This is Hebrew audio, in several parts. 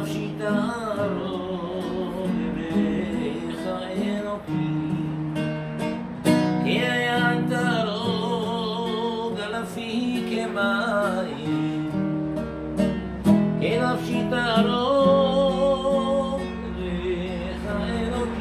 נפשי תערוב בך אלוקים, כי היה תרוג על אפי כמים, כי נפשי תערוב בך אלוקים.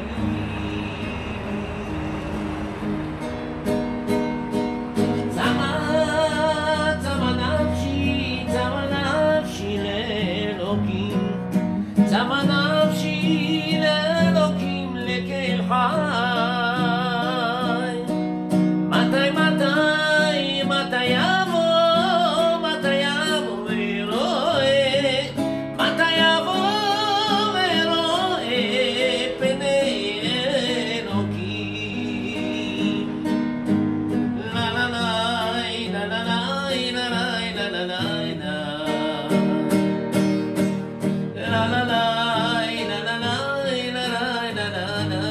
צמא נפשי לאלוקים לקהל חי, מתי יבוא ורואה, מתי יבוא ורואה פני אלוקים. לה לה לה לה לה לה לה לה לה La la la la la la la la la la.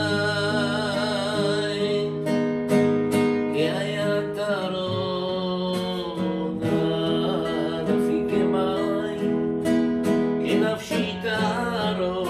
Que haya tarot al fi que mai, que nafshi tarot.